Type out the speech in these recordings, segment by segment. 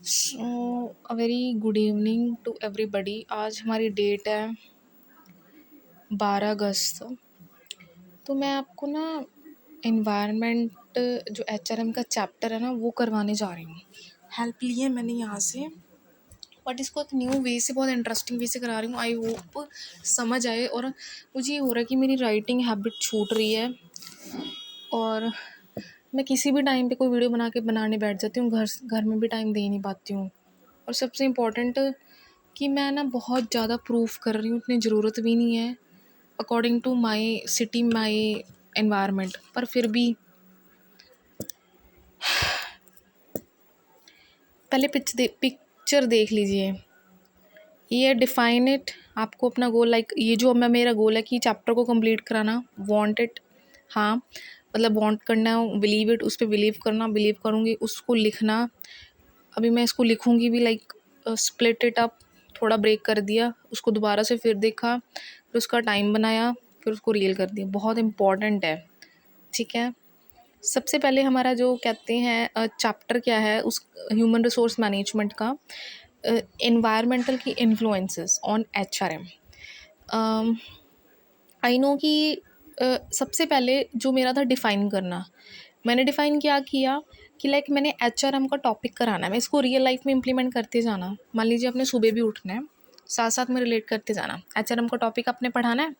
So a very good evening to everybody. आज हमारी date है 12 अगस्त। तो मैं आपको ना एनवायरनमेंट जो एचआरएम का चैप्टर है ना वो करवाने जा रही हूँ। हेल्प ली है मैंने यहाँ से, बट इसको एक न्यू वे से, बहुत इंटरेस्टिंग वे से करा रही हूँ। आई होप समझ आए। और मुझे ये हो रहा है कि मेरी राइटिंग हैबिट छूट रही है और मैं किसी भी टाइम पे कोई वीडियो बनाने बैठ जाती हूँ। घर घर में भी टाइम दे नहीं पाती हूँ। और सबसे इम्पोर्टेंट कि मैं ना बहुत ज़्यादा प्रूफ कर रही हूँ, इतनी ज़रूरत भी नहीं है according to my city, my environment. पर फिर भी पहले पिक्चर देख लीजिए। ये डिफाइन इट। आपको अपना गोल, लाइक ये जो मैं मेरा गोल है कि चैप्टर को कंप्लीट कराना, वांट इट। हाँ, मतलब वांट करना, बिलीव इट, उस पर बिलीव करना, बिलीव करूँगी, उसको लिखना। अभी मैं इसको लिखूँगी भी, लाइक स्प्लिट इट अप, थोड़ा ब्रेक कर दिया, उसको दोबारा से फिर देखा, फिर उसका टाइम बनाया, फिर उसको रियल कर दिया। बहुत इम्पॉर्टेंट है, ठीक है। सबसे पहले हमारा जो कहते हैं चैप्टर क्या है उस ह्यूमन रिसोर्स मैनेजमेंट का, एनवायरमेंटल की influences on HRM. I know कि सबसे पहले जो मेरा था डिफ़ाइन करना। मैंने डिफ़ाइन क्या किया कि लाइक मैंने एचआरएम का टॉपिक कराना है, मैं इसको रियल लाइफ में इम्प्लीमेंट करते जाना। मान लीजिए आपने सुबह भी उठना है, साथ साथ में रिलेट करते जाना। एचआरएम का टॉपिक आपने पढ़ाना है।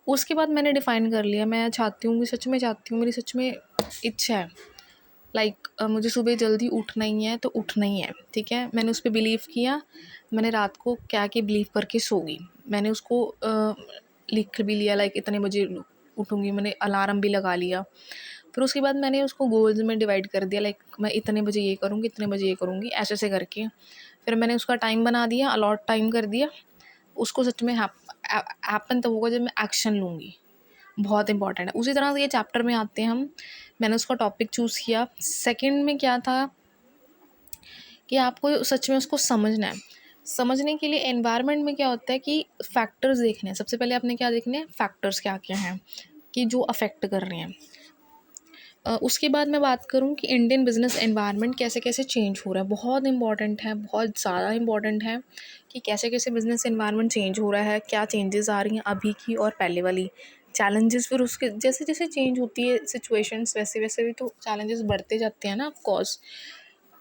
उसके बाद मैंने डिफ़ाइन कर लिया, मैं चाहती हूँ, सच में चाहती हूँ, मेरी सच में इच्छा है, लाइक मुझे सुबह जल्दी उठना ही है तो उठना ही है, ठीक है। मैंने उस पर बिलीव किया। मैंने रात को क्या कि बिलीव करके सो गई। मैंने उसको लिख भी लिया, लाइक इतने बजे उठूँगी, मैंने अलार्म भी लगा लिया। फिर उसके बाद मैंने उसको गोल्स में डिवाइड कर दिया, लाइक मैं इतने बजे ये करूँगी, इतने बजे ये करूँगी, ऐसे ऐसे करके। फिर मैंने उसका टाइम बना दिया, अलॉट टाइम कर दिया। उसको सच में हैपन तब होगा जब मैं एक्शन लूँगी। बहुत इंपॉर्टेंट है। उसी तरह से ये चैप्टर में आते हैं हम। मैंने उसका टॉपिक चूज़ किया। सेकंड में क्या था कि आपको सच में उसको समझना है। समझने के लिए एनवायरनमेंट में क्या होता है कि फैक्टर्स देखने हैं। सबसे पहले आपने क्या देखने हैं, फैक्टर्स क्या क्या हैं कि जो अफेक्ट कर रहे हैं। उसके बाद मैं बात करूं कि इंडियन बिजनेस एनवायरनमेंट कैसे कैसे चेंज हो रहा है। बहुत इंपॉर्टेंट है, बहुत ज़्यादा इंपॉर्टेंट है कि कैसे कैसे बिजनेस एनवायरनमेंट चेंज हो रहा है, क्या चेंजेस आ रही हैं अभी की और पहले वाली चैलेंजेस। फिर उसके जैसे जैसे चेंज होती है सिचुएशंस, वैसे वैसे भी तो चैलेंजेस बढ़ते जाते हैं ना, ऑफ कोर्स।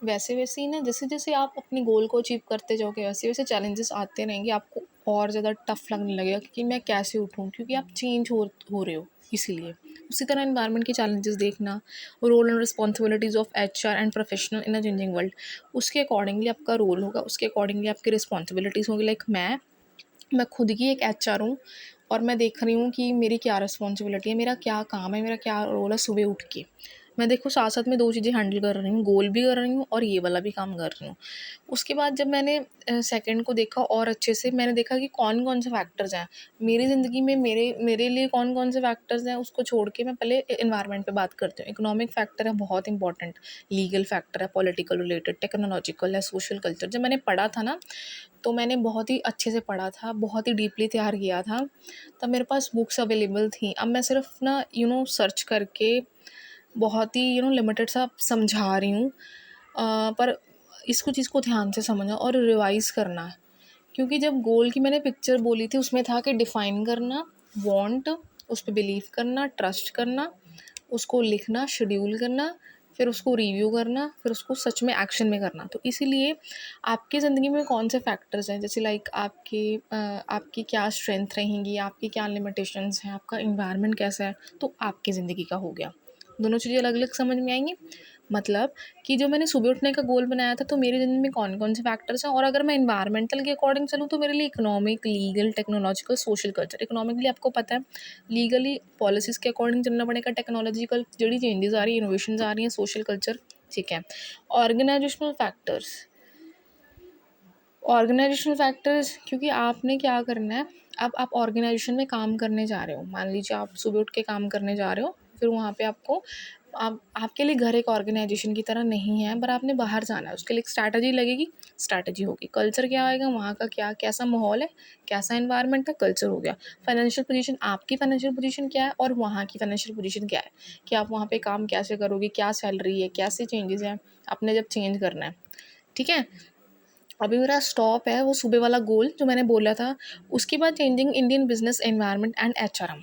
वैसे वैसे ही ना, जैसे जैसे आप अपने गोल को अचीव करते जाओगे, वैसे वैसे चैलेंजेस आते रहेंगे। आपको और ज़्यादा टफ लगने लगेगा कि मैं कैसे उठूँ, क्योंकि आप चेंज हो रहे हो, इसीलिए। उसी तरह एनवायरनमेंट के चैलेंजेस देखना, role and responsibilities of HR and professional in a changing world. उसके अकॉर्डिंगली आपका रोल होगा, उसके अकॉर्डिंगली आपकी रिस्पॉन्सिबिलिटीज़ होंगी। लाइक मैं खुद की एक एचआर हूँ और मैं देख रही हूँ कि मेरी क्या रिस्पॉन्सिबिलिटी है, मेरा क्या काम है, मेरा क्या रोल है। सुबह उठ के मैं देखो साथ साथ में दो चीज़ें हैंडल कर रही हूँ, गोल भी कर रही हूँ और ये वाला भी काम कर रही हूँ। उसके बाद जब मैंने सेकंड को देखा और अच्छे से, मैंने देखा कि कौन कौन से फैक्टर्स हैं मेरी ज़िंदगी में, मेरे मेरे लिए कौन कौन से फैक्टर्स हैं। उसको छोड़ के मैं पहले एनवायरनमेंट पे बात करती हूँ। इकोनॉमिक फैक्टर है बहुत इंपॉर्टेंट, लीगल फैक्टर है, पॉलिटिकल रिलेटेड, टेक्नोलॉजिकल है, सोशल कल्चर। जब मैंने पढ़ा था ना, तो मैंने बहुत ही अच्छे से पढ़ा था, बहुत ही डीपली तैयार किया था। तब मेरे पास बुक्स अवेलेबल थी। अब मैं सिर्फ ना सर्च करके बहुत ही लिमिटेड सा समझा रही हूँ। पर इसको चीज़ को ध्यान से समझना और रिवाइज़ करना है। क्योंकि जब गोल की मैंने पिक्चर बोली थी, उसमें था कि डिफ़ाइन करना, वांट, उस पे बिलीव करना, ट्रस्ट करना, उसको लिखना, शेड्यूल करना, फिर उसको रिव्यू करना, फिर उसको सच में एक्शन में करना। तो इसीलिए आपकी ज़िंदगी में कौन से फैक्टर्स हैं, जैसे लाइक आपकी क्या स्ट्रेंथ रहेंगी, आपकी क्या लिमिटेशंस हैं, आपका एनवायरनमेंट कैसा है, तो आपकी ज़िंदगी का हो गया। दोनों चीज़ें अलग अलग समझ में आएंगी। मतलब कि जो मैंने सुबह उठने का गोल बनाया था, तो मेरी ज़िंदगी में कौन कौन से फैक्टर्स हैं। और अगर मैं एनवायरमेंटल के अकॉर्डिंग चलूँ तो मेरे लिए economic, legal, technological, social culture. Economically आपको पता है, लीगली पॉलिसीज़ के अकॉर्डिंग चलना पड़ेगा, टेक्नोलॉजिकल जड़ी चेंजेस आ रही है, इनोवेशंस आ रही हैं, सोशल कल्चर, ठीक है। ऑर्गेनाइजेशनल फैक्टर्स, ऑर्गेनाइजेशनल फैक्टर्स, क्योंकि आपने क्या करना है, अब आप ऑर्गेनाइजेशन में काम करने जा रहे हो। मान लीजिए आप सुबह उठ के काम करने जा रहे हो, फिर वहाँ पे आपके लिए घर एक ऑर्गेनाइजेशन की तरह नहीं है, पर आपने बाहर जाना है, उसके लिए एक स्ट्रैटेजी लगेगी, स्ट्रैटेजी होगी। कल्चर क्या आएगा, वहाँ का क्या, कैसा माहौल है, कैसा एनवायरनमेंट है, कल्चर हो गया। फाइनेंशियल पोजीशन, आपकी फाइनेंशियल पोजीशन क्या है और वहाँ की फाइनेंशियल पोजीशन क्या है, कि आप वहाँ पे काम कैसे करोगे, क्या सैलरी है, कैसे चेंजेस हैं, आपने जब चेंज करना है, ठीक है। अभी मेरा स्टॉप है वो सुबह वाला गोल जो मैंने बोला था। उसके बाद changing Indian business environment and HRM.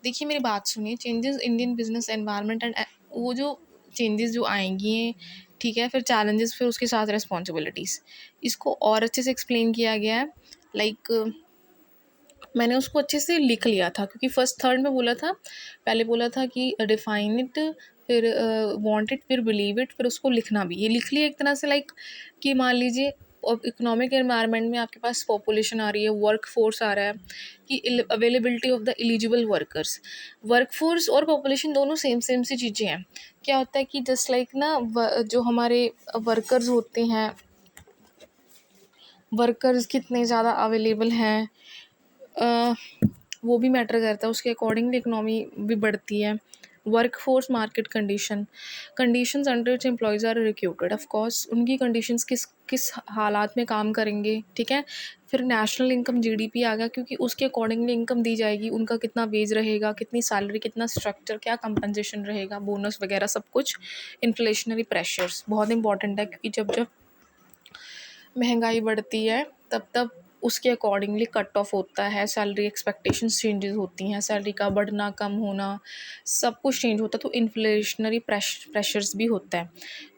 देखिए मेरी बात सुनिए, changes Indian business environment and वो जो चेंजेस जो आएंगी, ठीक है, फिर चैलेंजेस, फिर उसके साथ रिस्पॉन्सिबिलिटीज़, इसको और अच्छे से एक्सप्लेन किया गया है। लाइक मैंने उसको अच्छे से लिख लिया था, क्योंकि फर्स्ट थर्ड में बोला था, पहले बोला था कि डिफाइन इट, फिर वांट इट, फिर बिलीव इट, फिर उसको लिखना भी, ये लिख लिया एक तरह से। लाइक कि मान लीजिए इकोनॉमिक एनवायरनमेंट में आपके पास पॉपुलेशन आ रही है, वर्क फोर्स आ रहा है, कि availability of the eligible workers. Work force और पॉपुलेशन दोनों सेम सेम सी चीज़ें हैं। क्या होता है कि जस्ट लाइक ना जो हमारे वर्कर्स होते हैं, वर्कर्स कितने ज़्यादा अवेलेबल हैं, अ, वो भी मैटर करता है, उसके अकॉर्डिंगली इकनॉमी भी बढ़ती है। Work force market conditions under which employees are recruited, of course उनकी कंडीशंस किस किस हालात में काम करेंगे, ठीक है। फिर नेशनल इनकम जीडीपी आ गया, क्योंकि उसके अकॉर्डिंगली इनकम दी जाएगी, उनका कितना वेज रहेगा, कितनी सैलरी, कितना स्ट्रक्चर, क्या कंपनसेशन रहेगा, बोनस वगैरह सब कुछ। इन्फ्लेशनरी प्रेशर्स बहुत इंपॉर्टेंट है, क्योंकि जब जब महंगाई बढ़ती है तब तब उसके अकॉर्डिंगली कट ऑफ होता है, सैलरी एक्सपेक्टेशंस चेंजेस होती हैं, सैलरी का बढ़ना कम होना सब कुछ चेंज होता है, तो इन्फ्लेशनरी प्रेशर्स भी होता है।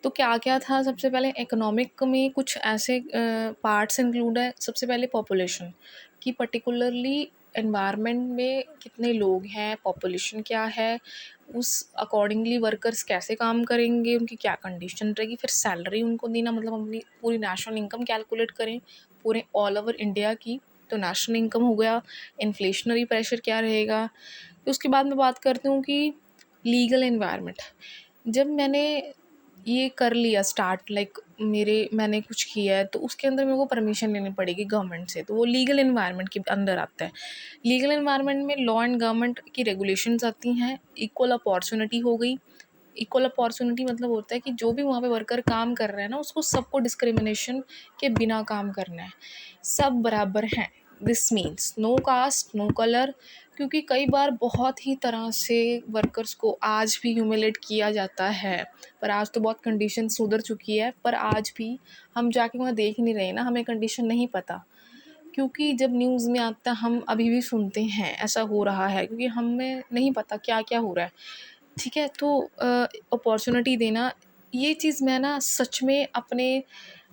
तो क्या क्या था, सबसे पहले इकोनॉमिक में कुछ ऐसे पार्ट्स इंक्लूड है। सबसे पहले पॉपुलेशन की, पर्टिकुलरली एनवायरनमेंट में कितने लोग हैं, पॉपुलेशन क्या है, उस अकॉर्डिंगली वर्कर्स कैसे काम करेंगे, उनकी क्या कंडीशन रहेगी, फिर सैलरी उनको देना, मतलब अपनी पूरी नेशनल इनकम कैलकुलेट करें पूरे ऑल ओवर इंडिया की, तो नेशनल इनकम हो गया। इन्फ्लेशनरी प्रेशर क्या रहेगा। तो उसके बाद मैं बात करती हूँ कि लीगल एनवायरनमेंट। जब मैंने ये कर लिया स्टार्ट, लाइक मैंने कुछ किया है, तो उसके अंदर मेरे को परमिशन लेनी पड़ेगी गवर्नमेंट से, तो वो लीगल एनवायरनमेंट के अंदर आता है। लीगल एनवायरनमेंट में लॉ एंड गवर्नमेंट की रेगुलेशंस आती हैं। इक्वल अपॉर्चुनिटी हो गई। इक्वल अपॉर्चुनिटी मतलब होता है कि जो भी वहाँ पे वर्कर काम कर रहे हैं ना, उसको सबको डिस्क्रिमिनेशन के बिना काम करना है, सब बराबर हैं। This means no caste no colour, क्योंकि कई बार बहुत ही तरह से वर्कर्स को आज भी ह्यूमिलेट किया जाता है। पर आज तो बहुत कंडीशन सुधर चुकी है, पर आज भी हम जाके वहाँ देख नहीं रहे ना, हमें कंडीशन नहीं पता, क्योंकि जब न्यूज़ में आता है हम अभी भी सुनते हैं ऐसा हो रहा है, क्योंकि हमें नहीं पता क्या क्या हो रहा है, ठीक है। तो अपॉर्चुनिटी देना, ये चीज़ मैं ना सच में अपने,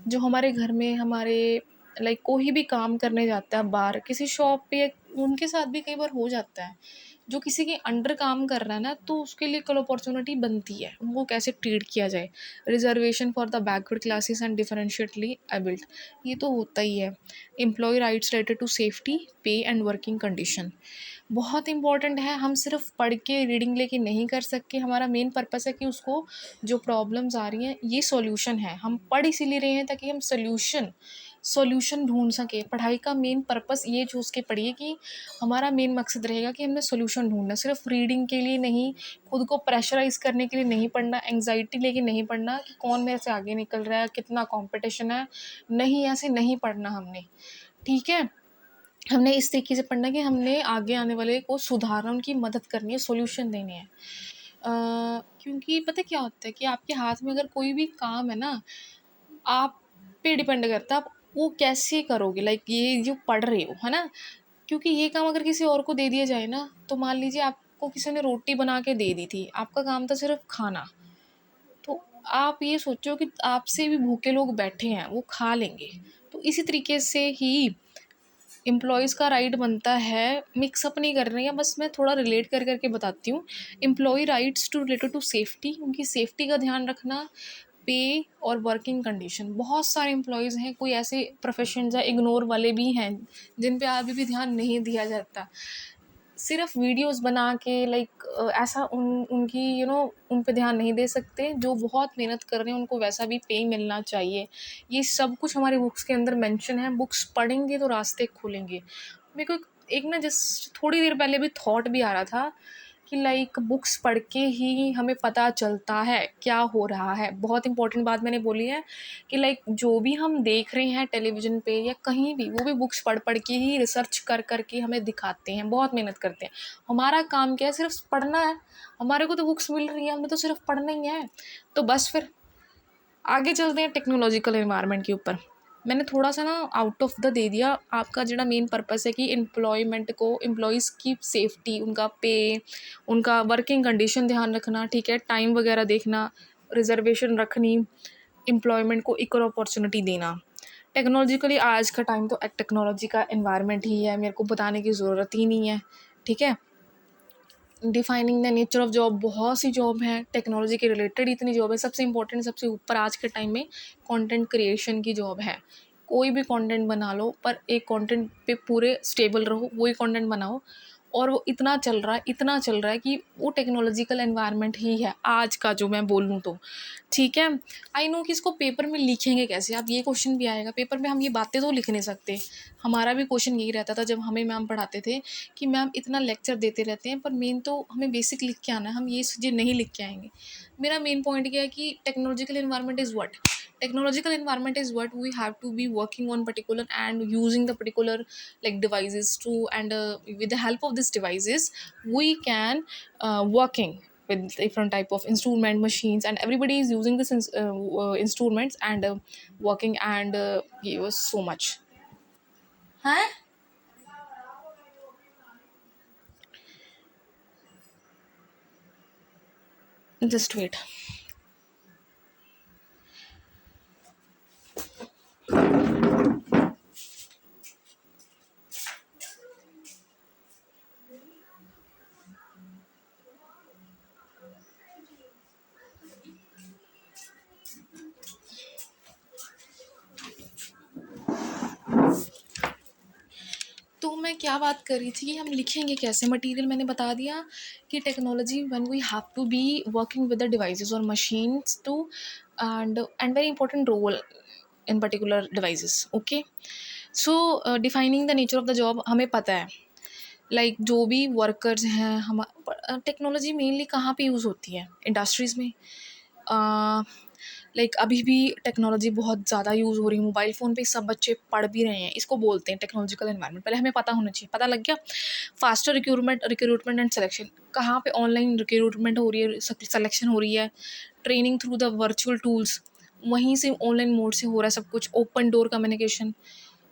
जो हमारे घर में हमारे लाइक कोई भी काम करने जाता है बाहर किसी शॉप पे, उनके साथ भी कई बार हो जाता है, जो किसी के अंडर काम कर रहा है ना, तो उसके लिए कल अपॉर्चुनिटी बनती है, उनको कैसे ट्रीट किया जाए। Reservation for the backward classes and differentially abled, ये तो होता ही है। Employ rights related to safety, pay and working condition बहुत इंपॉर्टेंट है। हम सिर्फ पढ़ के रीडिंग लेके नहीं कर सकते, हमारा मेन पर्पस है कि उसको जो प्रॉब्लम्स आ रही हैं ये सॉल्यूशन है, हम पढ़ इसीलिए रहे हैं ताकि हम सॉल्यूशन ढूंढ सकें। पढ़ाई का मेन पर्पस ये चूज़ के पढ़िए कि हमारा मेन मकसद रहेगा कि हमने सॉल्यूशन ढूंढना, सिर्फ रीडिंग के लिए नहीं, खुद को प्रेशराइज करने के लिए नहीं पढ़ना, एंग्जाइटी लेके नहीं पढ़ना कि कौन मेरे से आगे निकल रहा है, कितना कंपटीशन है, नहीं, ऐसे नहीं पढ़ना हमने, ठीक है। हमने इस तरीके से पढ़ना कि हमने आगे आने वाले को सुधारना, उनकी मदद करनी है, सॉल्यूशन देने हैं। क्योंकि पता क्या होता है कि आपके हाथ में अगर कोई भी काम है ना, आप पे डिपेंड करता है आप वो कैसे करोगे, लाइक ये जो पढ़ रहे हो है ना, क्योंकि ये काम अगर किसी और को दे दिया जाए ना, तो मान लीजिए आपको किसी ने रोटी बना के दे दी थी, आपका काम था सिर्फ खाना, तो आप ये सोचो कि आपसे भी भूखे लोग बैठे हैं, वो खा लेंगे। तो इसी तरीके से ही एम्प्लॉयज़ का राइट बनता है, मिक्सअप नहीं कर रही हैं, बस मैं थोड़ा रिलेट कर करके बताती हूँ। Employ rights to related to safety, उनकी सेफ्टी का ध्यान रखना। पे और वर्किंग कंडीशन, बहुत सारे एम्प्लॉयज़ हैं, कोई ऐसे प्रोफेशन या इग्नोर वाले भी हैं जिन पे अभी भी ध्यान नहीं दिया जाता, सिर्फ वीडियोस बना के लाइक ऐसा उनकी उन पे ध्यान नहीं दे सकते, जो बहुत मेहनत कर रहे हैं उनको वैसा भी पे मिलना चाहिए। ये सब कुछ हमारी बुक्स के अंदर मेंशन है, बुक्स पढ़ेंगे तो रास्ते खुलेंगे। मेरे को एक ना जस्ट थोड़ी देर पहले भी थॉट भी आ रहा था कि लाइक बुक्स पढ़ के ही हमें पता चलता है क्या हो रहा है। बहुत इंपॉर्टेंट बात मैंने बोली है कि लाइक जो भी हम देख रहे हैं टेलीविज़न पे या कहीं भी, वो भी बुक्स पढ़ पढ़ के ही रिसर्च कर कर के हमें दिखाते हैं, बहुत मेहनत करते हैं। हमारा काम क्या है, सिर्फ पढ़ना है। हमारे को तो बुक्स मिल रही है, हमें तो सिर्फ पढ़ना ही है, तो बस फिर आगे चलते हैं टेक्नोलॉजिकल एनवायरनमेंट के ऊपर। मैंने थोड़ा सा ना आउट ऑफ द दे दिया। आपका जो मेन पर्पस है कि एम्प्लॉयमेंट को, एम्प्लॉयज़ की सेफ्टी, उनका पे, उनका वर्किंग कंडीशन ध्यान रखना, ठीक है, टाइम वगैरह देखना, रिजर्वेशन रखनी, एम्प्लॉयमेंट को इक्वल अपॉर्चुनिटी देना। टेक्नोलॉजिकली आज का टाइम तो टेक्नोलॉजी का एनवायरनमेंट ही है, मेरे को बताने की ज़रूरत ही नहीं है, ठीक है। Defining the nature of job, बहुत सी जॉब हैं टेक्नोलॉजी के रिलेटेड, इतनी जॉब है। सबसे इंपॉर्टेंट, सबसे ऊपर आज के टाइम में कंटेंट क्रिएशन की जॉब है। कोई भी कंटेंट बना लो, पर एक कंटेंट पे पूरे स्टेबल रहो, वही कंटेंट बनाओ। और वो इतना चल रहा है, इतना चल रहा है कि वो टेक्नोलॉजिकल एनवायरनमेंट ही है आज का, जो मैं बोलूँ तो, ठीक है। आई नो कि इसको पेपर में लिखेंगे कैसे, अब ये क्वेश्चन भी आएगा पेपर में, हम ये बातें तो लिख नहीं सकते। हमारा भी क्वेश्चन यही रहता था जब हमें मैम पढ़ाते थे कि मैम इतना लेक्चर देते रहते हैं, पर मेन तो हमें बेसिक लिख के आना है, हम ये चीज़ें नहीं लिख के आएंगे। मेरा मेन पॉइंट क्या है कि technological environment is what, technological environment is what we have to be working on particular and using the particular like devices to, and with the help of these devices we can working with different type of instrument machines, and everybody is using this instruments and working and give us so much. Huh? Just wait. तो मैं क्या बात कर रही थी कि हम लिखेंगे कैसे, मटेरियल मैंने बता दिया कि technology when we have to be working with the devices और machines to, and very important role in particular devices, okay. So defining the nature of the job, हमें पता है लाइक जो भी वर्कर्स हैं, हम टेक्नोलॉजी मेनली कहाँ पे यूज़ होती है, इंडस्ट्रीज़ में। लाइक अभी भी टेक्नोलॉजी बहुत ज़्यादा यूज़ हो रही है, मोबाइल फ़ोन पे सब बच्चे पढ़ भी रहे हैं, इसको बोलते हैं टेक्नोलॉजिकल एनवायरनमेंट। पहले हमें पता होना चाहिए, पता लग गया। फास्टर रिक्रूटमेंट एंड सिलेक्शन, कहाँ पे ऑनलाइन रिक्रूटमेंट हो रही है, सिलेक्शन हो रही है, training through the virtual tools, वहीं से ऑनलाइन मोड से हो रहा है सब कुछ। Open door communication,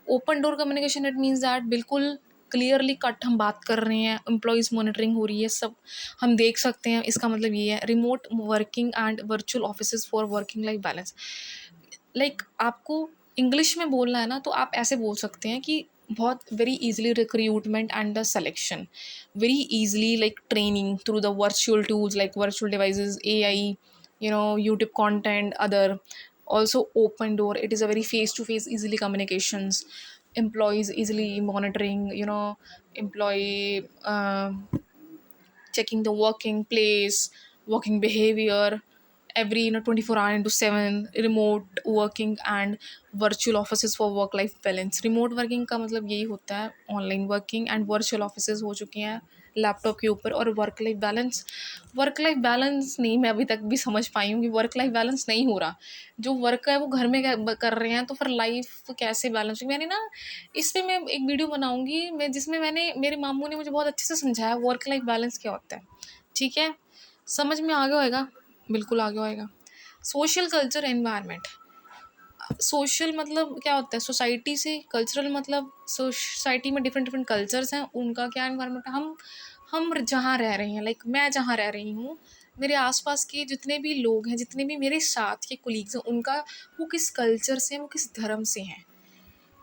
open door communication it means that बिल्कुल क्लियरली कट हम बात कर रहे हैं, एम्प्लॉयज़ मॉनिटरिंग हो रही है, सब हम देख सकते हैं। इसका मतलब ये है remote working and virtual offices for working life balance. Like आपको इंग्लिश में बोलना है ना, तो आप ऐसे बोल सकते हैं कि बहुत very easily recruitment and the selection, very easily like training through the virtual tools like virtual devices, AI, YouTube content, other, also open door, it is a very face to face easily communications, employees easily monitoring, employee checking the working place, working behavior, every 24 hour into 7, remote working and virtual offices for work life balance। Remote working का मतलब यही होता है, online working and virtual offices हो चुकी हैं laptop के ऊपर। और work life balance, work life balance नहीं, मैं अभी तक भी समझ पाई हूँ कि वर्क लाइफ बैलेंस नहीं हो रहा। जो वर्क है वो घर में कर रहे हैं, तो फिर लाइफ कैसे बैलेंस होगी। मैंने ना इस पर मैं एक वीडियो बनाऊँगी मैं, जिसमें मैंने, मेरे मामू ने मुझे बहुत अच्छे से समझाया वर्क लाइफ बैलेंस क्या होता है, ठीक है। समझ में आ गया होगा, बिल्कुल आ गया होगा। सोशल कल्चर एनवायरनमेंट, सोशल मतलब क्या होता है, सोसाइटी से, कल्चरल मतलब सोसाइटी में डिफरेंट डिफरेंट कल्चर्स हैं, उनका क्या एनवायरनमेंट है। हम जहाँ रह रहे हैं, लाइक मैं जहाँ रह रही हूँ, मेरे आसपास के जितने भी लोग हैं, जितने भी मेरे साथ के कोलीग्स हैं, उनका वो किस कल्चर से हैं, वो किस धर्म से हैं,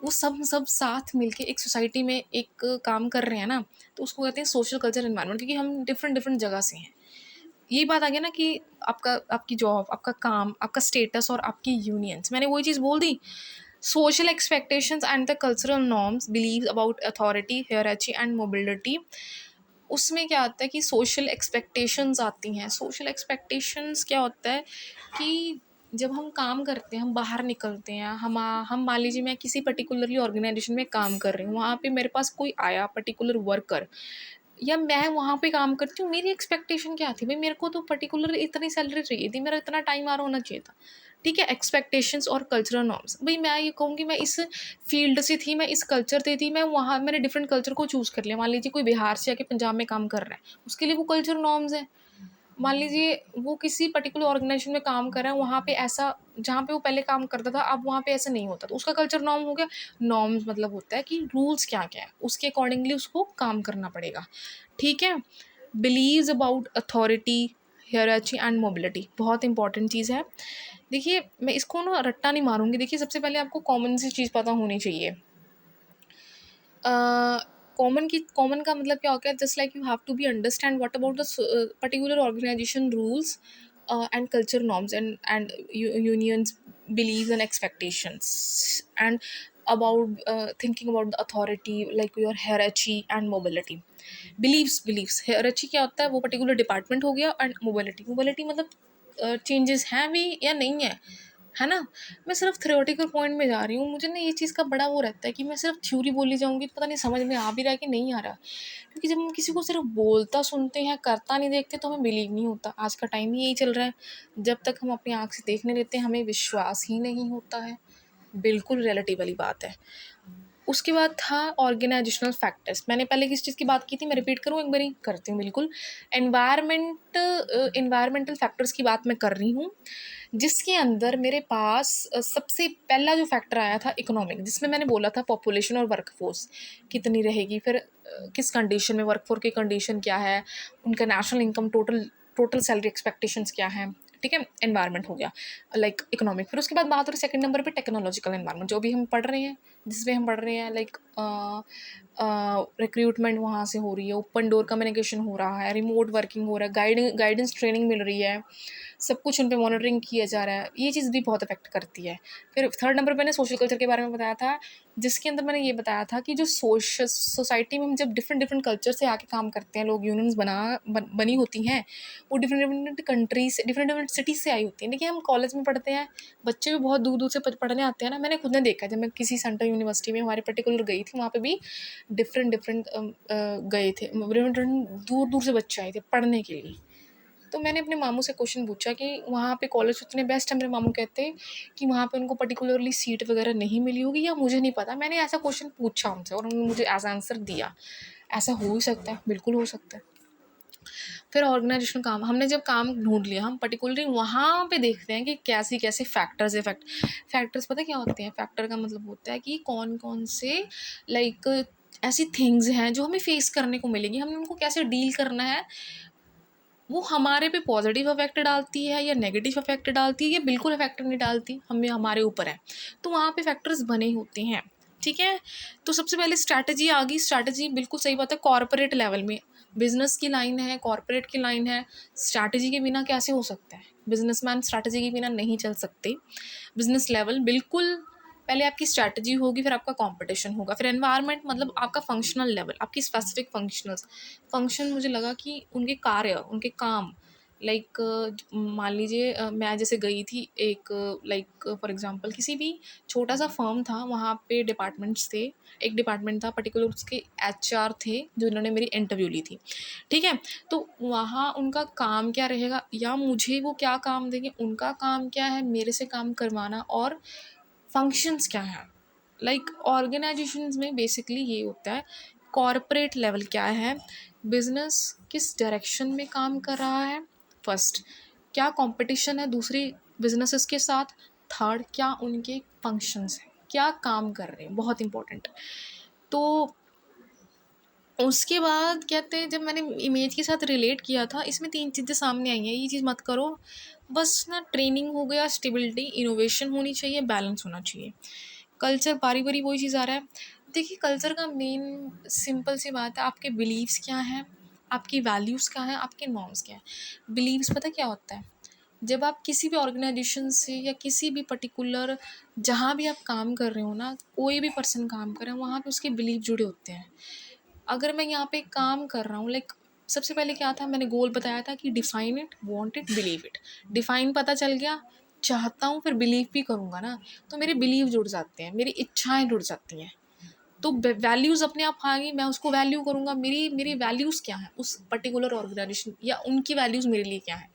वो सब साथ मिलके एक सोसाइटी में एक काम कर रहे हैं ना, तो उसको कहते हैं सोशल कल्चर एनवायरनमेंट, क्योंकि हम डिफरेंट डिफरेंट जगह से हैं। यही बात आ गया ना कि आपका, आपकी जॉब, आपका काम, आपका स्टेटस और आपकी यूनियंस, मैंने वही चीज़ बोल दी। Social expectations and the cultural norms, believe about authority, hierarchy and mobility. उसमें क्या आता है कि सोशल एक्सपेक्टेशंस आती हैं। सोशल एक्सपेक्टेशंस क्या होता है कि जब हम काम करते हैं, हम बाहर निकलते हैं, हम मान लीजिए मैं किसी पर्टिकुलरली ऑर्गेनाइजेशन में काम कर रही हूँ, वहाँ पे मेरे पास कोई आया पर्टिकुलर वर्कर, या मैं वहाँ पे काम करती हूँ, मेरी एक्सपेक्टेशन क्या थी भाई, मेरे को तो पर्टिकुलर इतनी सैलरी चाहिए थी, मेरा इतना टाइम आ रहा होना चाहिए था, ठीक है। एक्सपेक्टेशंस और कल्चरल नॉर्म्स, भाई मैं ये कहूँगी मैं इस फील्ड से थी, मैं इस कल्चर से थी, मैं वहाँ मैंने डिफरेंट कल्चर को चूज़ कर लिया। मान लीजिए कोई बिहार से आके पंजाब में काम कर रहा है, उसके लिए वो कल्चर नॉर्म्स हैं, मान लीजिए वो किसी पर्टिकुलर ऑर्गेनाइजेशन में काम कर रहा है, वहाँ पे ऐसा, जहाँ पे वो पहले काम करता था अब वहाँ पे ऐसा नहीं होता, तो उसका कल्चर नॉर्म हो गया। नॉर्म्स मतलब होता है कि रूल्स क्या क्या है, उसके अकॉर्डिंगली उसको काम करना पड़ेगा। ठीक है। Beliefs about authority, hierarchy and mobility, बहुत इंपॉर्टेंट चीज़ है। देखिए मैं इसको ना रट्टा नहीं मारूंगी। देखिए सबसे पहले आपको कॉमन सी चीज़ पता होनी चाहिए। कॉमन का मतलब क्या होता है, just like you have to be understand what about the particular organization rules and culture norms and unions beliefs and expectations, and about thinking about the authority like your hierarchy and mobility. Beliefs hierarchy क्या होता है, वो particular department हो गया, and mobility मतलब changes हैं भी या नहीं है ना। मैं सिर्फ थ्योरेटिकल पॉइंट में जा रही हूँ। मुझे ना ये चीज़ का बड़ा वो रहता है कि मैं सिर्फ थ्योरी बोली जाऊँगी तो पता नहीं समझ में आ भी रहा है कि नहीं आ रहा। क्योंकि जब हम किसी को सिर्फ बोलता सुनते हैं, करता नहीं देखते, तो हमें बिलीव नहीं होता। आज का टाइम ही यही चल रहा है। जब तक हम अपनी आँख से देखने लेते हैं, हमें विश्वास ही नहीं होता है। बिल्कुल रियलिटी वाली बात है। उसके बाद था ऑर्गेनाइजेशनल फैक्टर्स। मैंने पहले किस चीज़ की बात की थी, मैं रिपीट करूँ एक बारी? करती हूँ बिल्कुल। एनवायरमेंटल फैक्टर्स की बात मैं कर रही हूँ, जिसके अंदर मेरे पास सबसे पहला जो फैक्टर आया था इकोनॉमिक, जिसमें मैंने बोला था पॉपुलेशन और वर्कफोर्स कितनी रहेगी, फिर किस कंडीशन में वर्कफोर्स की कंडीशन क्या है, उनका national income, total total salary expectations क्या है। ठीक है, एनवायरनमेंट हो गया, लाइक इकोनॉमिक। फिर उसके बाद बात हो रही सेकंड नंबर पे टेक्नोलॉजिकल एनवायरनमेंट, जो भी हम पढ़ रहे हैं, जिसमें हम पढ़ रहे हैं लाइक रिक्रूटमेंट वहाँ से हो रही है, ओपन डोर कम्युनिकेशन हो रहा है, रिमोट वर्किंग हो रहा है, गाइडेंस ट्रेनिंग मिल रही है, सब कुछ उन पे मॉनिटरिंग किया जा रहा है। ये चीज़ भी बहुत अफेक्ट करती है। फिर थर्ड नंबर पे मैंने सोशल कल्चर के बारे में बताया था, जिसके अंदर मैंने ये बताया था कि जो सोसाइटी में हम जब डिफरेंट डिफरेंट कल्चर से आके काम करते हैं, लोग यूनियंस बनी होती हैं, वो डिफरेंट डिफरेंट कंट्रीज से, डिफरेंट डिफरेंट सिटीज़ से आई होती हैं। देखिए हम कॉलेज में पढ़ते हैं, बच्चे भी बहुत दूर दूर से पढ़ने आते हैं ना। मैंने खुद ने देखा, जब मैं किसी सेंट्रल यूनिवर्सिटी में हमारे पर्टिकुलर गई थी, वहाँ पे भी डिफरेंट डिफरेंट गए थे, डिफरेंट दूर दूर से बच्चे आए थे पढ़ने के लिए। तो मैंने अपने मामू से क्वेश्चन पूछा कि वहाँ पे कॉलेज इतने बेस्ट है। मेरे मामू कहते हैं कि वहाँ पे उनको पर्टिकुलरली सीट वगैरह नहीं मिली होगी, या मुझे नहीं पता। मैंने ऐसा क्वेश्चन पूछा उनसे और उन्होंने मुझे ऐसा आंसर दिया। ऐसा हो ही सकता है, बिल्कुल हो सकता है। फिर ऑर्गेनाइजेशनल काम, हमने जब काम ढूंढ लिया, हम पर्टिकुलरली वहाँ पे देखते हैं कि कैसे कैसे फैक्टर्स इफेक्ट। फैक्टर्स पता क्या होते हैं? फैक्टर का मतलब होता है कि कौन कौन से लाइक ऐसी थिंग्स हैं जो हमें फेस करने को मिलेंगी, हमें उनको कैसे डील करना है। वो हमारे पे पॉजिटिव इफेक्ट डालती है या नेगेटिव इफेक्ट डालती है, या बिल्कुल इफेक्ट नहीं डालती, हमें हमारे ऊपर है। तो वहाँ पे फैक्टर्स बने होते हैं। ठीक है। तो सबसे पहले स्ट्रैटेजी आ गई। स्ट्रैटेजी बिल्कुल सही बात है, कॉर्पोरेट लेवल में बिजनेस की लाइन है, कॉर्पोरेट की लाइन है। स्ट्रैटेजी के बिना कैसे हो सकता है? बिजनेसमैन स्ट्रैटेजी के बिना नहीं चल सकते। बिजनेस लेवल बिल्कुल, पहले आपकी स्ट्रैटेजी होगी, फिर आपका कंपटीशन होगा, फिर एनवायरनमेंट मतलब आपका फंक्शनल लेवल, आपकी स्पेसिफिक फंक्शनल्स। फंक्शन मुझे लगा कि उनके कार्य, उनके काम, लाइक मान लीजिए मैं जैसे गई थी एक, लाइक फॉर एग्जांपल किसी भी छोटा सा फर्म था, वहाँ पे डिपार्टमेंट्स थे। एक डिपार्टमेंट था पर्टिकुलर, उसके एचआर थे जिन्होंने मेरी इंटरव्यू ली थी। ठीक है। तो वहाँ उनका काम क्या रहेगा, या मुझे वो क्या काम देंगे, उनका काम क्या है मेरे से काम करवाना, और फंक्शंस क्या हैं। लाइक ऑर्गेनाइजेशंस में बेसिकली ये होता है, कॉरपोरेट लेवल क्या है, बिजनेस किस डायरेक्शन में काम कर रहा है, फर्स्ट क्या कंपटीशन है दूसरी बिजनेसेस के साथ, थर्ड क्या उनके फंक्शंस हैं, क्या काम कर रहे हैं, बहुत इंपॉर्टेंट। तो उसके बाद कहते हैं, जब मैंने इमेज के साथ रिलेट किया था, इसमें तीन चीज़ें सामने आई हैं, ये चीज़ मत करो। बस ना, ट्रेनिंग हो गया, स्टेबिलिटी, इनोवेशन होनी चाहिए, बैलेंस होना चाहिए। कल्चर बारी बारी वही चीज़ आ रहा है। देखिए कल्चर का मेन सिंपल सी बात है, आपके बिलीव्स क्या हैं, आपकी वैल्यूज़ क्या हैं, आपके नॉर्म्स क्या हैं। बिलीव्स पता क्या होता है, जब आप किसी भी ऑर्गेनाइजेशन से या किसी भी पर्टिकुलर, जहाँ भी आप काम कर रहे हो ना, कोई भी पर्सन काम कर रहे हैं, वहाँ पे उसके बिलीव जुड़े होते हैं। अगर मैं यहाँ पे काम कर रहा हूँ, लाइक सबसे पहले क्या था, मैंने गोल बताया था कि define it, want it, believe it. Define पता चल गया, चाहता हूँ, फिर बिलीव भी करूँगा ना, तो मेरे बिलीव जुड़ जाते हैं, मेरी इच्छाएं जुड़ जाती हैं। तो वैल्यूज़ अपने आप आ गई, मैं उसको वैल्यू करूँगा। मेरी मेरी वैल्यूज़ क्या है उस पर्टिकुलर ऑर्गेनाइजेशन, या उनकी वैल्यूज़ मेरे लिए क्या है।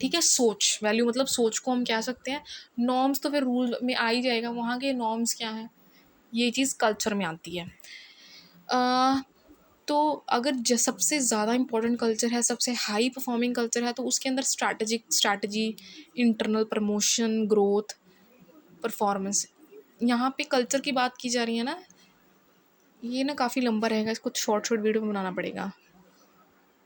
ठीक है। सोच, वैल्यू मतलब सोच को हम कह सकते हैं। नॉर्म्स तो फिर रूल में आ ही जाएगा, वहाँ के नॉर्म्स क्या हैं, ये चीज़ कल्चर में आती है। तो अगर सबसे ज़्यादा इम्पोर्टेंट कल्चर है, सबसे हाई परफॉर्मिंग कल्चर है, तो उसके अंदर strategy, internal promotion, growth, performance, यहाँ पे कल्चर की बात की जा रही है ना, ये ना काफ़ी लंबा रहेगा, इसको शॉर्ट शॉर्ट वीडियो में बनाना पड़ेगा।